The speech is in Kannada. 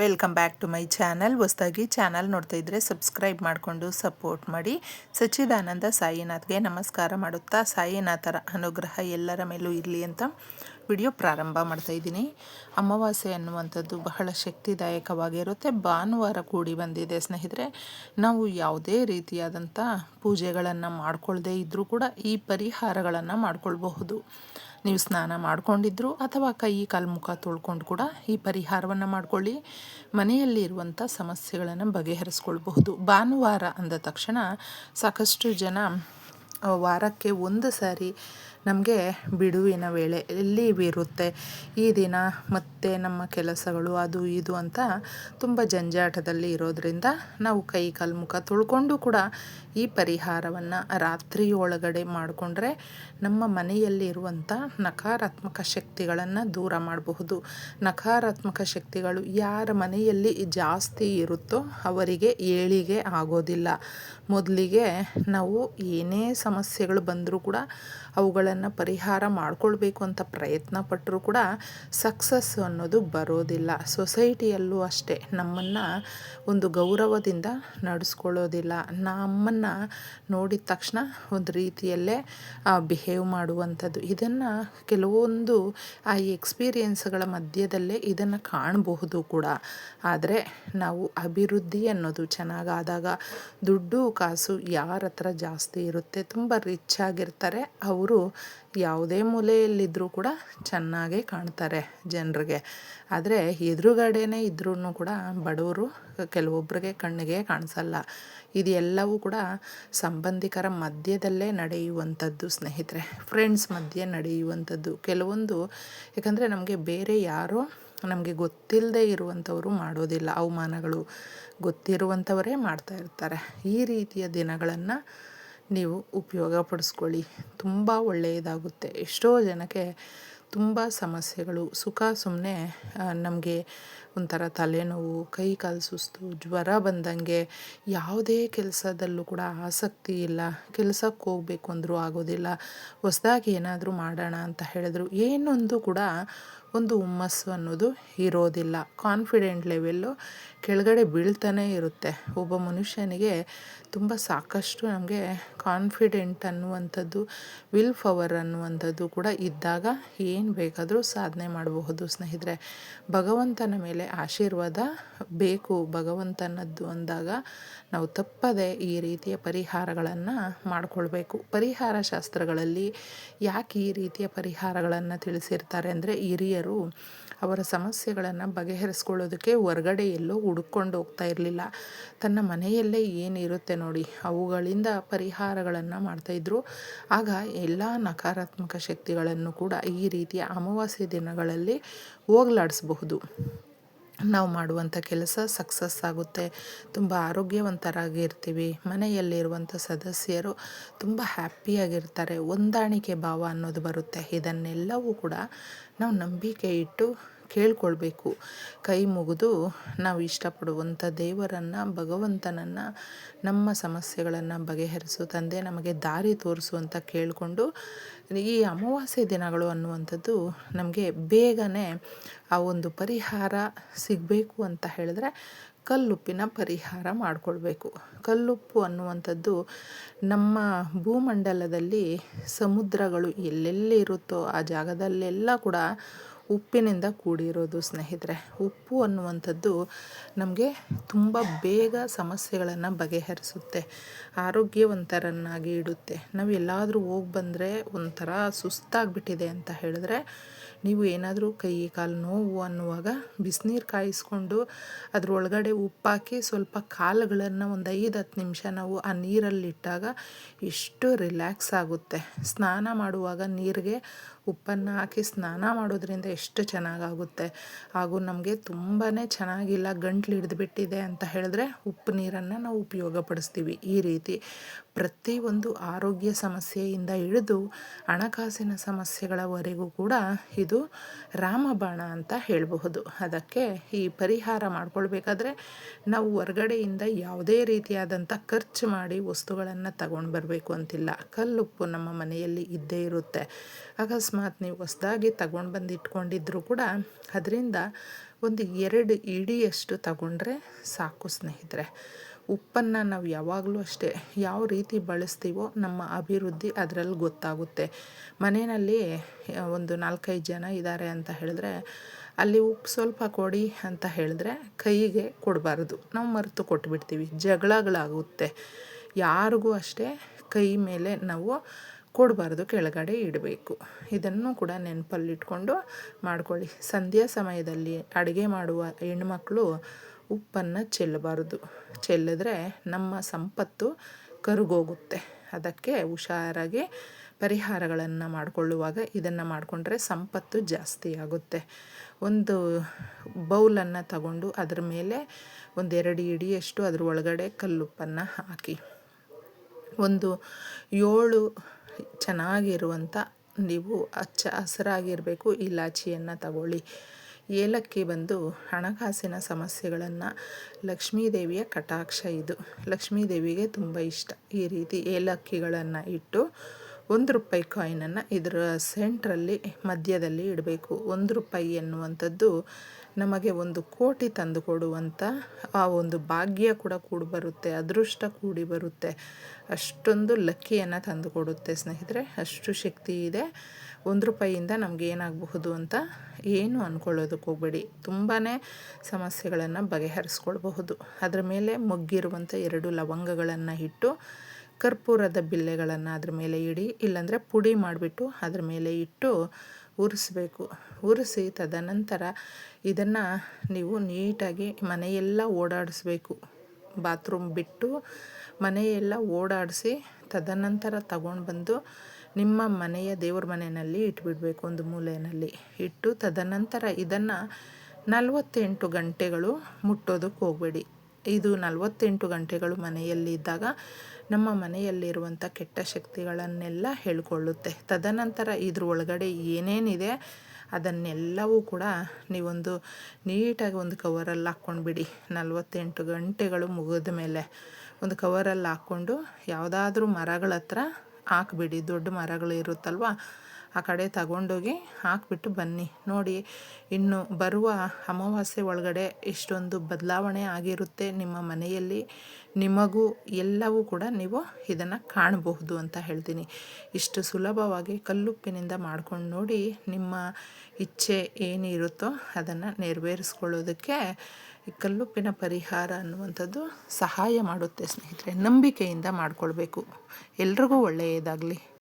Welcome back to my channel. ಹೊಸದಾಗಿ ಚಾನಲ್ ನೋಡ್ತಾ ಇದ್ದರೆ ಸಬ್ಸ್ಕ್ರೈಬ್ ಮಾಡಿಕೊಂಡು ಸಪೋರ್ಟ್ ಮಾಡಿ. ಸಚ್ಚಿದಾನಂದ ಸಾಯಿನಾಥ್ಗೆ ನಮಸ್ಕಾರ ಮಾಡುತ್ತಾ ಸಾಯಿನಾಥರ ಅನುಗ್ರಹ ಎಲ್ಲರ ಮೇಲೂ ಇರಲಿ ಅಂತ ವಿಡಿಯೋ ಪ್ರಾರಂಭ ಮಾಡ್ತಾ ಇದ್ದೀನಿ. ಅಮಾವಾಸ್ಯೆ ಅನ್ನುವಂಥದ್ದು ಬಹಳ ಶಕ್ತಿದಾಯಕವಾಗಿರುತ್ತೆ. ಭಾನುವಾರ ಕೂಡಿ ಬಂದಿದೆ ಸ್ನೇಹಿತರೆ. ನಾವು ಯಾವುದೇ ರೀತಿಯಾದಂಥ ಪೂಜೆಗಳನ್ನು ಮಾಡ್ಕೊಳ್ಳದೇ ಇದ್ದರೂ ಕೂಡ ಈ ಪರಿಹಾರಗಳನ್ನು ಮಾಡ್ಕೊಳ್ಬಹುದು. ನೀವು ಸ್ನಾನ ಮಾಡ್ಕೊಂಡಿದ್ರು ಅಥವಾ ಕೈ ಕಾಲು ಮುಖ ತೊಳ್ಕೊಂಡು ಕೂಡ ಈ ಪರಿಹಾರವನ್ನು ಮಾಡ್ಕೊಳ್ಳಿ. ಮನೆಯಲ್ಲಿ ಇರುವಂಥ ಸಮಸ್ಯೆಗಳನ್ನು ಬಗೆಹರಿಸ್ಕೊಳ್ಬಹುದು. ಭಾನುವಾರ ಅಂದ ತಕ್ಷಣ ಸಾಕಷ್ಟು ಜನ ವಾರಕ್ಕೆ ಒಂದು ಸಾರಿ ನಮಗೆ ಬಿಡುವಿನ ವೇಳೆ ಎಲ್ಲಿ ಇರುತ್ತೆ, ಈ ದಿನ ಮತ್ತೆ ನಮ್ಮ ಕೆಲಸಗಳು ಅದು ಇದು ಅಂತ ತುಂಬ ಜಂಜಾಟದಲ್ಲಿ ಇರೋದರಿಂದ ನಾವು ಕೈ ಕಾಲು ಮುಖ ತೊಳ್ಕೊಂಡು ಕೂಡ ಈ ಪರಿಹಾರವನ್ನು ರಾತ್ರಿ ಒಳಗಡೆ ಮಾಡಿಕೊಂಡ್ರೆ ನಮ್ಮ ಮನೆಯಲ್ಲಿ ಇರುವಂಥ ನಕಾರಾತ್ಮಕ ಶಕ್ತಿಗಳನ್ನು ದೂರ ಮಾಡಬಹುದು. ನಕಾರಾತ್ಮಕ ಶಕ್ತಿಗಳು ಯಾರ ಮನೆಯಲ್ಲಿ ಜಾಸ್ತಿ ಇರುತ್ತೋ ಅವರಿಗೆ ಏಳಿಗೆ ಆಗೋದಿಲ್ಲ. ಮೊದಲಿಗೆ ನಾವು ಏನೇ ಸಮಸ್ಯೆಗಳು ಬಂದರೂ ಕೂಡ ಅವುಗಳನ್ನು ಪರಿಹಾರ ಮಾಡಿಕೊಳ್ಬೇಕು ಅಂತ ಪ್ರಯತ್ನ ಪಟ್ಟರೂ ಕೂಡ ಸಕ್ಸಸ್ ಅನ್ನೋದು ಬರೋದಿಲ್ಲ. ಸೊಸೈಟಿಯಲ್ಲೂ ಅಷ್ಟೇ ನಮ್ಮನ್ನು ಒಂದು ಗೌರವದಿಂದ ನಡೆಸ್ಕೊಳ್ಳೋದಿಲ್ಲ. ನಮ್ಮನ್ನು ನೋಡಿದ ತಕ್ಷಣ ಒಂದು ರೀತಿಯಲ್ಲೇ ಬಿಹೇವ್ ಮಾಡುವಂಥದ್ದು. ಇದನ್ನು ಕೆಲವೊಂದು ಆ ಎಕ್ಸ್ಪೀರಿಯೆನ್ಸ್ಗಳ ಮಧ್ಯದಲ್ಲೇ ಇದನ್ನು ಕಾಣಬಹುದು ಕೂಡ. ಆದರೆ ನಾವು ಅಭಿವೃದ್ಧಿ ಅನ್ನೋದು ಚೆನ್ನಾಗಾದಾಗ ದುಡ್ಡು ಕಾಸು ಯಾರ ಹತ್ರ ಜಾಸ್ತಿ ಇರುತ್ತೆ, ತುಂಬ ರಿಚ್ ಆಗಿರ್ತಾರೆ, ಅವರು ಯಾವುದೇ ಮೂಲೆಯಲ್ಲಿದ್ದರೂ ಕೂಡ ಚೆನ್ನಾಗೇ ಕಾಣ್ತಾರೆ ಜನರಿಗೆ. ಆದರೆ ಎದುರುಗಡೆನೇ ಇದ್ರೂ ಕೂಡ ಬಡವರು ಕೆಲವೊಬ್ಬರಿಗೆ ಕಣ್ಣಿಗೆ ಕಾಣಿಸಲ್ಲ. ಇದೆಲ್ಲವೂ ಕೂಡ ಸಂಬಂಧಿಕರ ಮಧ್ಯದಲ್ಲೇ ನಡೆಯುವಂಥದ್ದು ಸ್ನೇಹಿತರೆ. ಫ್ರೆಂಡ್ಸ್ ಮಧ್ಯೆ ನಡೆಯುವಂಥದ್ದು ಕೆಲವೊಂದು. ಯಾಕಂದರೆ ನಮಗೆ ಬೇರೆ ಯಾರೋ ನಮಗೆ ಗೊತ್ತಿಲ್ಲದೆ ಇರುವಂಥವರು ಮಾಡೋದಿಲ್ಲ. ಅವಮಾನಗಳು ಗೊತ್ತಿರುವಂಥವರೇ ಮಾಡ್ತಾ ಇರ್ತಾರೆ. ಈ ರೀತಿಯ ದಿನಗಳನ್ನು ನೀವು ಉಪಯೋಗಪಡಿಸ್ಕೊಳ್ಳಿ, ತುಂಬ ಒಳ್ಳೆಯದಾಗುತ್ತೆ. ಎಷ್ಟೋ ಜನಕ್ಕೆ ತುಂಬ ಸಮಸ್ಯೆಗಳು, ಸುಖ ಸುಮ್ಮನೆ ನಮಗೆ ಒಂಥರ ತಲೆನೋವು, ಕೈ ಕಾಲು ಸುಸ್ತು, ಜ್ವರ ಬಂದಂಗೆ, ಯಾವುದೇ ಕೆಲಸದಲ್ಲೂ ಕೂಡ ಆಸಕ್ತಿ ಇಲ್ಲ, ಕೆಲಸಕ್ಕೆ ಹೋಗಬೇಕು ಅಂದರೂ ಆಗೋದಿಲ್ಲ, ಹೊಸದಾಗಿ ಏನಾದರೂ ಮಾಡೋಣ ಅಂತ ಹೇಳಿದ್ರು ಏನೊಂದು ಕೂಡ ಒಂದು ಹುಮ್ಮಸ್ಸು ಅನ್ನೋದು ಇರೋದಿಲ್ಲ. ಕಾನ್ಫಿಡೆಂಟ್ ಲೆವೆಲ್ಲು ಕೆಳಗಡೆ ಬೀಳ್ತಾನೆ ಇರುತ್ತೆ. ಒಬ್ಬ ಮನುಷ್ಯನಿಗೆ ತುಂಬ ಸಾಕಷ್ಟು ನಮಗೆ ಕಾನ್ಫಿಡೆಂಟ್ ಅನ್ನುವಂಥದ್ದು, ವಿಲ್ ಪವರ್ ಅನ್ನುವಂಥದ್ದು ಕೂಡ ಇದ್ದಾಗ ಏನು ಬೇಕಾದರೂ ಸಾಧನೆ ಮಾಡಬಹುದು ಸ್ನೇಹಿತರೆ. ಭಗವಂತನ ಮೇಲೆ ಆಶೀರ್ವಾದ ಬೇಕು ಭಗವಂತನದ್ದು ಅಂದಾಗ ನಾವು ತಪ್ಪದೆ ಈ ರೀತಿಯ ಪರಿಹಾರಗಳನ್ನು ಮಾಡಿಕೊಳ್ಬೇಕು. ಪರಿಹಾರ ಶಾಸ್ತ್ರಗಳಲ್ಲಿ ಯಾಕೆ ಈ ರೀತಿಯ ಪರಿಹಾರಗಳನ್ನು ತಿಳಿಸಿರ್ತಾರೆ ಅಂದರೆ, ಹಿರಿಯರು ಅವರ ಸಮಸ್ಯೆಗಳನ್ನು ಬಗೆಹರಿಸ್ಕೊಳ್ಳೋದಕ್ಕೆ ಹೊರಗಡೆ ಎಲ್ಲೋ ಹುಡುಕೊಂಡು ಹೋಗ್ತಾ ಇರಲಿಲ್ಲ. ತನ್ನ ಮನೆಯಲ್ಲೇ ಏನಿರುತ್ತೆ ನೋಡಿ ಅವುಗಳಿಂದ ಪರಿಹಾರಗಳನ್ನು ಮಾಡ್ತಾಯಿದ್ರು. ಆಗ ಎಲ್ಲ ನಕಾರಾತ್ಮಕ ಶಕ್ತಿಗಳನ್ನು ಕೂಡ ಈ ರೀತಿಯ ಅಮಾವಾಸ್ಯೆ ದಿನಗಳಲ್ಲಿ ಹೋಗಲಾಡಿಸಬಹುದು. ನಾವು ಮಾಡುವಂಥ ಕೆಲಸ ಸಕ್ಸಸ್ ಆಗುತ್ತೆ, ತುಂಬ ಆರೋಗ್ಯವಂತರಾಗಿರ್ತೀವಿ, ಮನೆಯಲ್ಲಿರುವಂಥ ಸದಸ್ಯರು ತುಂಬ ಹ್ಯಾಪಿಯಾಗಿರ್ತಾರೆ, ಹೊಂದಾಣಿಕೆ ಭಾವ ಅನ್ನೋದು ಬರುತ್ತೆ. ಇದನ್ನೆಲ್ಲವೂ ಕೂಡ ನಾವು ನಂಬಿಕೆ ಇಟ್ಟು ಕೇಳ್ಕೊಳ್ಬೇಕು. ಕೈ ಮುಗಿದು ನಾವು ಇಷ್ಟಪಡುವಂಥ ದೇವರನ್ನು, ಭಗವಂತನನ್ನು, ನಮ್ಮ ಸಮಸ್ಯೆಗಳನ್ನು ಬಗೆಹರಿಸು ತಂದೆ, ನಮಗೆ ದಾರಿ ತೋರಿಸು ಅಂತ ಕೇಳಿಕೊಂಡು ಈ ಅಮಾವಾಸ್ಯೆ ದಿನಗಳು ಅನ್ನುವಂಥದ್ದು ನಮಗೆ ಬೇಗನೆ ಆ ಒಂದು ಪರಿಹಾರ ಸಿಗಬೇಕು ಅಂತ ಹೇಳಿದ್ರೆ ಕಲ್ಲುಪ್ಪಿನ ಪರಿಹಾರ ಮಾಡಿಕೊಳ್ಬೇಕು. ಕಲ್ಲುಪ್ಪು ಅನ್ನುವಂಥದ್ದು ನಮ್ಮ ಭೂಮಂಡಲದಲ್ಲಿ ಸಮುದ್ರಗಳು ಎಲ್ಲೆಲ್ಲಿ ಇರುತ್ತೋ ಆ ಜಾಗದಲ್ಲೆಲ್ಲ ಕೂಡ ಉಪ್ಪಿನಿಂದ ಕೂಡಿರೋದು ಸ್ನೇಹಿತರೆ. ಉಪ್ಪು ಅನ್ನುವಂಥದ್ದು ನಮಗೆ ತುಂಬ ಬೇಗ ಸಮಸ್ಯೆಗಳನ್ನು ಬಗೆಹರಿಸುತ್ತೆ, ಆರೋಗ್ಯವಂತರನ್ನಾಗಿ ಇಡುತ್ತೆ. ನಾವು ಎಲ್ಲಾದರೂ ಹೋಗಿ ಬಂದರೆ ಒಂಥರ ಸುಸ್ತಾಗಿಬಿಟ್ಟಿದೆ ಅಂತ ಹೇಳಿದ್ರೆ, ನೀವು ಏನಾದರೂ ಕೈ ಕಾಲು ನೋವು ಅನ್ನುವಾಗ ಬಿಸಿನೀರು ಕಾಯಿಸ್ಕೊಂಡು ಅದರೊಳಗಡೆ ಉಪ್ಪಾಕಿ ಸ್ವಲ್ಪ ಕಾಲುಗಳನ್ನು ಒಂದು 5-10 ನಿಮಿಷ ನಾವು ಆ ನೀರಲ್ಲಿಟ್ಟಾಗ ಎಷ್ಟು ರಿಲ್ಯಾಕ್ಸ್ ಆಗುತ್ತೆ. ಸ್ನಾನ ಮಾಡುವಾಗ ನೀರಿಗೆ ಉಪ್ಪನ್ನು ಹಾಕಿ ಸ್ನಾನ ಮಾಡೋದ್ರಿಂದ ಎಷ್ಟು ಚೆನ್ನಾಗಾಗುತ್ತೆ. ಹಾಗೂ ನಮಗೆ ತುಂಬಾ ಚೆನ್ನಾಗಿಲ್ಲ, ಗಂಟ್ಲು ಹಿಡಿದುಬಿಟ್ಟಿದೆ ಅಂತ ಹೇಳಿದ್ರೆ ಉಪ್ಪು ನೀರನ್ನು ನಾವು ಉಪಯೋಗಪಡಿಸ್ತೀವಿ. ಈ ರೀತಿ ಪ್ರತಿಯೊಂದು ಆರೋಗ್ಯ ಸಮಸ್ಯೆಯಿಂದ ಹಿಡಿದು ಹಣಕಾಸಿನ ಸಮಸ್ಯೆಗಳವರೆಗೂ ಕೂಡ ಇದು ರಾಮಬಾಣ ಅಂತ ಹೇಳಬಹುದು. ಅದಕ್ಕೆ ಈ ಪರಿಹಾರ ಮಾಡ್ಕೊಳ್ಬೇಕಾದ್ರೆ ನಾವು ಹೊರಗಡೆಯಿಂದ ಯಾವುದೇ ರೀತಿಯಾದಂಥ ಖರ್ಚು ಮಾಡಿ ವಸ್ತುಗಳನ್ನು ತಗೊಂಡು ಬರಬೇಕು ಅಂತಿಲ್ಲ. ಕಲ್ಲುಪ್ಪು ನಮ್ಮ ಮನೆಯಲ್ಲಿ ಇದ್ದೇ ಇರುತ್ತೆ. ಅಕಸ್ಮಾತ್ ಅಕಸ್ಮಾತ್ ನೀವು ಹೊಸ್ದಾಗಿ ತಗೊಂಡು ಬಂದು ಇಟ್ಕೊಂಡಿದ್ರೂ ಕೂಡ ಅದರಿಂದ ಒಂದು 2 ಇಡಿಯಷ್ಟು ತಗೊಂಡ್ರೆ ಸಾಕು ಸ್ನೇಹಿತರೆ. ಉಪ್ಪನ್ನು ನಾವು ಯಾವಾಗಲೂ ಅಷ್ಟೇ ಯಾವ ರೀತಿ ಬಳಸ್ತೀವೋ ನಮ್ಮ ಅಭಿವೃದ್ಧಿ ಅದರಲ್ಲಿ ಗೊತ್ತಾಗುತ್ತೆ. ಮನೆಯಲ್ಲಿ ಒಂದು 4-5 ಜನ ಇದ್ದಾರೆ ಅಂತ ಹೇಳಿದ್ರೆ ಅಲ್ಲಿ ಉಪ್ಪು ಸ್ವಲ್ಪ ಕೊಡಿ ಅಂತ ಹೇಳಿದ್ರೆ ಕೈಗೆ ಕೊಡಬಾರ್ದು, ನಾವು ಮರೆತು ಕೊಟ್ಬಿಡ್ತೀವಿ, ಜಗಳಗಳಾಗುತ್ತೆ. ಯಾರಿಗೂ ಅಷ್ಟೇ ಕೈ ಮೇಲೆ ನಾವು ಕೊಡಬಾರ್ದು, ಕೆಳಗಡೆ ಇಡಬೇಕು. ಇದನ್ನು ಕೂಡ ನೆನಪಲ್ಲಿಟ್ಕೊಂಡು ಮಾಡ್ಕೊಳ್ಳಿ. ಸಂಧ್ಯಾ ಸಮಯದಲ್ಲಿ ಅಡುಗೆ ಮಾಡುವ ಹೆಣ್ಮಕ್ಳು ಉಪ್ಪನ್ನು ಚೆಲ್ಲಬಾರ್ದು, ಚೆಲ್ಲಿದ್ರೆ ನಮ್ಮ ಸಂಪತ್ತು ಕರಗೋಗುತ್ತೆ. ಅದಕ್ಕೆ ಹುಷಾರಾಗಿ ಪರಿಹಾರಗಳನ್ನು ಮಾಡಿಕೊಳ್ಳುವಾಗ ಇದನ್ನು ಮಾಡಿಕೊಂಡ್ರೆ ಸಂಪತ್ತು ಜಾಸ್ತಿ ಆಗುತ್ತೆ. ಒಂದು ಬೌಲನ್ನು ತಗೊಂಡು ಅದರ ಮೇಲೆ 1-2 ಇಡಿಯಷ್ಟು ಅದ್ರ ಒಳಗಡೆ ಕಲ್ಲುಪ್ಪನ್ನು ಹಾಕಿ, ಒಂದು 7 ಚೆನ್ನಾಗಿರುವಂಥ ನೀವು ಹಚ್ಚ ಹಸಿರಾಗಿರಬೇಕು ಇಲಾಚಿಯನ್ನು ತಗೊಳ್ಳಿ. ಏಲಕ್ಕಿ ಬಂದು ಹಣಕಾಸಿನ ಸಮಸ್ಯೆಗಳನ್ನು, ಲಕ್ಷ್ಮೀದೇವಿಯ ಕಟಾಕ್ಷ ಇದು. ಲಕ್ಷ್ಮೀದೇವಿಗೆ ತುಂಬ ಇಷ್ಟ. ಈ ರೀತಿ ಏಲಕ್ಕಿಗಳನ್ನು ಇಟ್ಟು 1 ರೂಪಾಯಿ ಕಾಯಿನನ್ನು ಇದರ ಸೆಂಟ್ರಲ್ಲಿ ಮಧ್ಯದಲ್ಲಿ ಇಡಬೇಕು. 1 ರೂಪಾಯಿ ಎನ್ನುವಂಥದ್ದು ನಮಗೆ 1 ಕೋಟಿ ತಂದು ಕೊಡುವಂಥ ಆ ಒಂದು ಭಾಗ್ಯ ಕೂಡ ಕೂಡಿ ಬರುತ್ತೆ, ಅದೃಷ್ಟ ಕೂಡಿ ಬರುತ್ತೆ. ಅಷ್ಟೊಂದು ಲಕ್ಕಿಯನ್ನು ತಂದು ಕೊಡುತ್ತೆ ಸ್ನೇಹಿತರೆ. ಅಷ್ಟು ಶಕ್ತಿ ಇದೆ 1 ರೂಪಾಯಿಯಿಂದ ನಮ್ಗೆ ಏನಾಗಬಹುದು ಅಂತ ಏನು ಅಂದ್ಕೊಳ್ಳೋದಕ್ಕೆ ಹೋಗಬೇಡಿ. ತುಂಬಾ ಸಮಸ್ಯೆಗಳನ್ನು ಬಗೆಹರಿಸ್ಕೊಳ್ಬಹುದು. ಅದರ ಮೇಲೆ ಮೊಗ್ಗಿರುವಂಥ 2 ಲವಂಗಗಳನ್ನು ಇಟ್ಟು ಕರ್ಪೂರದ ಬಿಲ್ಲೆಗಳನ್ನು ಅದ್ರ ಮೇಲೆ ಇಡಿ, ಇಲ್ಲಾಂದರೆ ಪುಡಿ ಮಾಡಿಬಿಟ್ಟು ಅದ್ರ ಮೇಲೆ ಇಟ್ಟು ಉರಿಸ್ಬೇಕು. ಉರಿಸಿ ತದನಂತರ ಇದನ್ನು ನೀವು ನೀಟಾಗಿ ಮನೆಯೆಲ್ಲ ಓಡಾಡಿಸ್ಬೇಕು. ಬಾತ್ರೂಮ್ ಬಿಟ್ಟು ಮನೆಯೆಲ್ಲ ಓಡಾಡಿಸಿ ತದನಂತರ ತಗೊಂಡು ಬಂದು ನಿಮ್ಮ ಮನೆಯ ದೇವ್ರ ಮನೆಯಲ್ಲಿ ಇಟ್ಬಿಡಬೇಕು. ಒಂದು ಮೂಲೆಯಲ್ಲಿ ಇಟ್ಟು ತದನಂತರ ಇದನ್ನು 48 ಗಂಟೆಗಳು ಮುಟ್ಟೋದಕ್ಕೆ ಹೋಗಬೇಡಿ. ಇದು 48 ಗಂಟೆಗಳು ಮನೆಯಲ್ಲಿದ್ದಾಗ ನಮ್ಮ ಮನೆಯಲ್ಲಿರುವಂಥ ಕೆಟ್ಟ ಶಕ್ತಿಗಳನ್ನೆಲ್ಲ ಹೇಳ್ಕೊಳ್ಳುತ್ತೆ. ತದನಂತರ ಇದ್ರ ಒಳಗಡೆ ಏನೇನಿದೆ ಅದನ್ನೆಲ್ಲವೂ ಕೂಡ ನೀವೊಂದು ನೀಟಾಗಿ ಒಂದು ಕವರಲ್ಲಿ ಹಾಕ್ಕೊಂಡ್ಬಿಡಿ. 48 ಗಂಟೆಗಳು ಮುಗಿದ ಮೇಲೆ ಒಂದು ಕವರಲ್ಲಿ ಹಾಕ್ಕೊಂಡು ಯಾವುದಾದ್ರೂ ಮರಗಳ ಹತ್ರ ಹಾಕ್ಬಿಡಿ. ದೊಡ್ಡ ಮರಗಳು ಇರುತ್ತಲ್ವ ಆ ಕಡೆ ತಗೊಂಡೋಗಿ ಹಾಕ್ಬಿಟ್ಟು ಬನ್ನಿ. ನೋಡಿ, ಇನ್ನು ಬರುವ ಅಮಾವಾಸ್ಯೆ ಒಳಗಡೆ ಇಷ್ಟೊಂದು ಬದಲಾವಣೆ ಆಗಿರುತ್ತೆ ನಿಮ್ಮ ಮನೆಯಲ್ಲಿ. ನಿಮಗೂ ಎಲ್ಲವೂ ಕೂಡ ನೀವು ಇದನ್ನು ಕಾಣಬಹುದು ಅಂತ ಹೇಳ್ತೀನಿ. ಇಷ್ಟು ಸುಲಭವಾಗಿ ಕಲ್ಲುಪ್ಪಿನಿಂದ ಮಾಡ್ಕೊಂಡು ನೋಡಿ, ನಿಮ್ಮ ಇಚ್ಛೆ ಏನಿರುತ್ತೋ ಅದನ್ನು ನೆರವೇರಿಸ್ಕೊಳ್ಳೋದಕ್ಕೆ ಕಲ್ಲುಪ್ಪಿನ ಪರಿಹಾರ ಅನ್ನುವಂಥದ್ದು ಸಹಾಯ ಮಾಡುತ್ತೆ ಸ್ನೇಹಿತರೆ. ನಂಬಿಕೆಯಿಂದ ಮಾಡಿಕೊಳ್ಬೇಕು. ಎಲ್ರಿಗೂ ಒಳ್ಳೆಯದಾಗಲಿ.